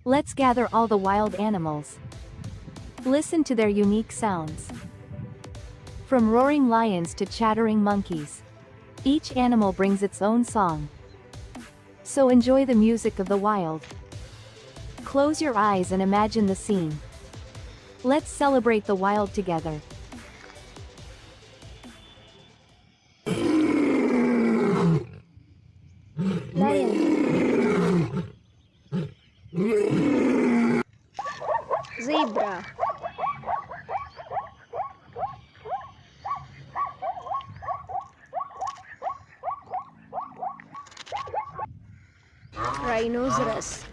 Let's gather all the wild animals. Listen to their unique sounds. From roaring lions to chattering monkeys. Each animal brings its own song. So enjoy the music of the wild. Close your eyes and imagine the scene. Let's celebrate the wild together. Lion, zebra, rhinoceros,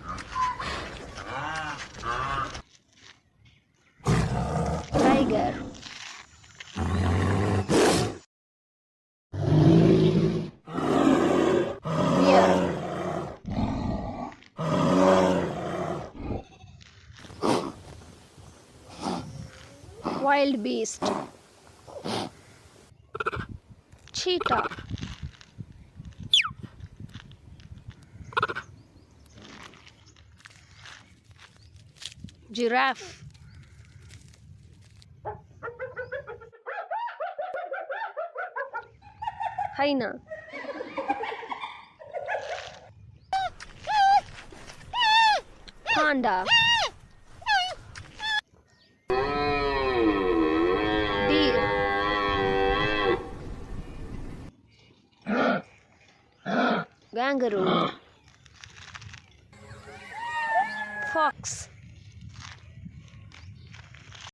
tiger, bear, wild beast, cheetah, giraffe, hyena, panda, deer, kangaroo, fox,